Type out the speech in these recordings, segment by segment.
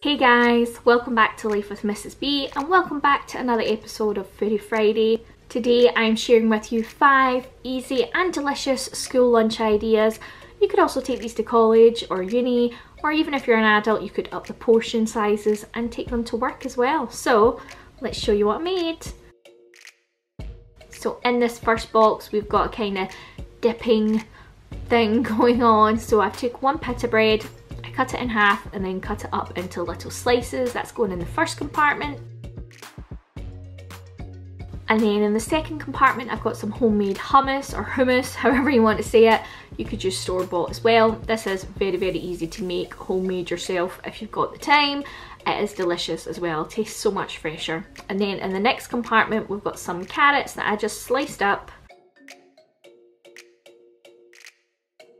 Hey guys, welcome back to Life with Mrs. B and welcome back to another episode of Foodie Friday. Today I'm sharing with you 5 easy and delicious school lunch ideas. You could also take these to college or uni, or even if you're an adult you could up the portion sizes and take them to work as well. So let's show you what I made. So in this first box we've got a kind of dipping thing going on. So I've took one pita bread, cut it in half and then cut it up into little slices. That's going in the first compartment. And then in the second compartment I've got some homemade hummus or hummus, however you want to say it. You could use store-bought as well. This is very easy to make, homemade yourself if you've got the time. It is delicious as well, it tastes so much fresher. And then in the next compartment we've got some carrots that I just sliced up.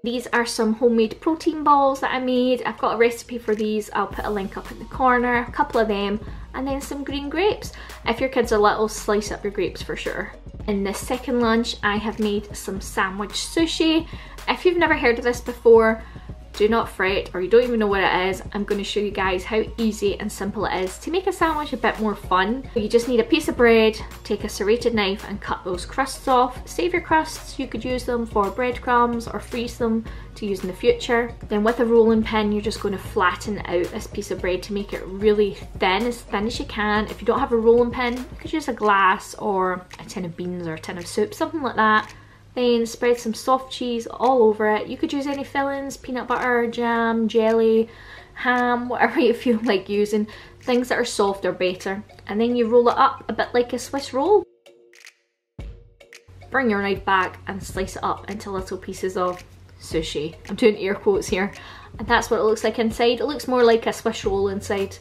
These are some homemade protein balls that I made. I've got a recipe for these. I'll put a link up in the corner, a couple of them, and then some green grapes. If your kids are little, slice up your grapes for sure. In this second lunch, I have made some sandwich sushi. If you've never heard of this before, do not fret, or you don't even know what it is. I'm going to show you guys how easy and simple it is to make a sandwich a bit more fun. You just need a piece of bread, take a serrated knife and cut those crusts off. Save your crusts, you could use them for breadcrumbs or freeze them to use in the future. Then with a rolling pin you're just going to flatten out this piece of bread to make it really thin as you can. If you don't have a rolling pin, you could use a glass or a tin of beans or a tin of soup, something like that. Then spread some soft cheese all over it. You could use any fillings, peanut butter, jam, jelly, ham, whatever you feel like using. Things that are soft are better. And then you roll it up a bit like a Swiss roll. Bring your knife back and slice it up into little pieces of sushi. I'm doing air quotes here. And that's what it looks like inside. It looks more like a Swiss roll inside.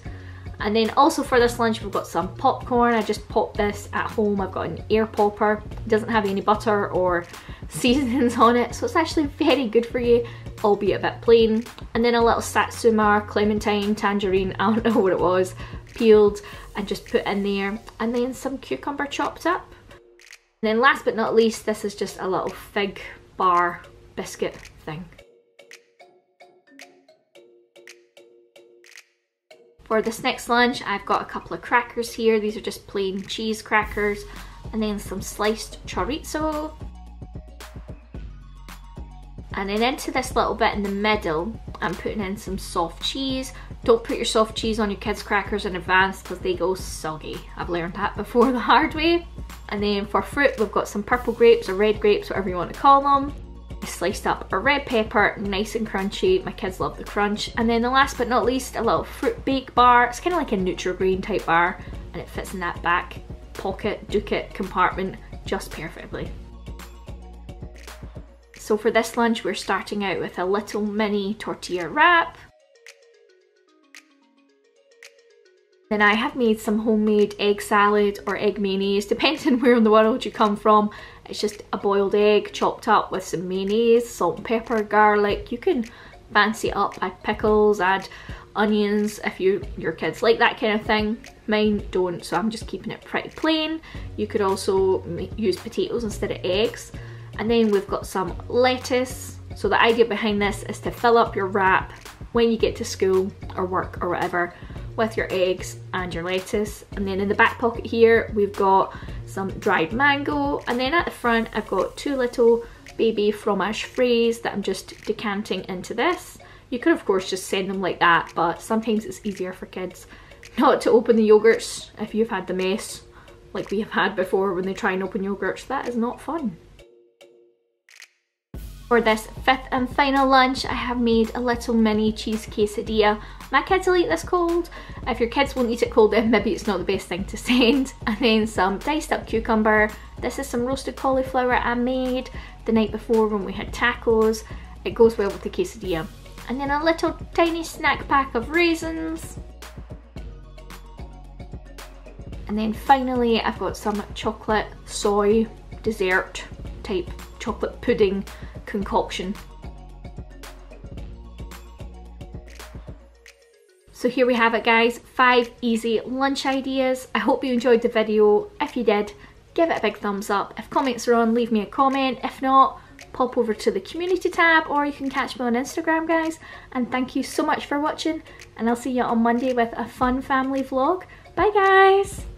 And then also for this lunch we've got some popcorn. I just popped this at home. I've got an air popper. It doesn't have any butter or seasonings on it, so it's actually very good for you, albeit a bit plain. And then a little satsuma, clementine, tangerine, I don't know what it was, peeled and just put in there. And then some cucumber chopped up. And then last but not least, this is just a little fig bar biscuit thing. For this next lunch, I've got a couple of crackers here. These are just plain cheese crackers. And then some sliced chorizo. And then into this little bit in the middle, I'm putting in some soft cheese. Don't put your soft cheese on your kids' crackers in advance because they go soggy. I've learned that before the hard way. And then for fruit, we've got some purple grapes or red grapes, whatever you want to call them. I sliced up a red pepper, nice and crunchy. My kids love the crunch. And then the last but not least, a little fruit bake bar. It's kind of like a Nutri-Grain type bar and it fits in that back pocket, ducat compartment just perfectly. So for this lunch we're starting out with a little mini tortilla wrap. Then I have made some homemade egg salad or egg mayonnaise, depending where in the world you come from. It's just a boiled egg chopped up with some mayonnaise, salt and pepper, garlic. You can fancy it up, add pickles, add onions if your kids like that kind of thing. Mine don't, so I'm just keeping it pretty plain. You could also use potatoes instead of eggs. And then we've got some lettuce. So the idea behind this is to fill up your wrap when you get to school or work or whatever with your eggs and your lettuce. And then in the back pocket here we've got some dried mango, and then at the front I've got 2 little baby fromage fraise that I'm just decanting into this. You could of course just send them like that, but sometimes it's easier for kids not to open the yogurts if you've had the mess like we have had before when they try and open yogurts. That is not fun. For this 5th and final lunch, I have made a little mini cheese quesadilla. My kids will eat this cold. If your kids won't eat it cold, then maybe it's not the best thing to send. And then some diced up cucumber. This is some roasted cauliflower I made the night before when we had tacos. It goes well with the quesadilla. And then a little tiny snack pack of raisins. And then finally, I've got some chocolate soy dessert type chocolate pudding concoction. So here we have it guys, 5 easy lunch ideas. I hope you enjoyed the video. If you did, give it a big thumbs up. If comments are on, leave me a comment. If not, pop pop over to the community tab, or you can catch me on Instagram, guys. And thank you so much for watching, and I'll see you on Monday with a fun family vlog. Bye guys!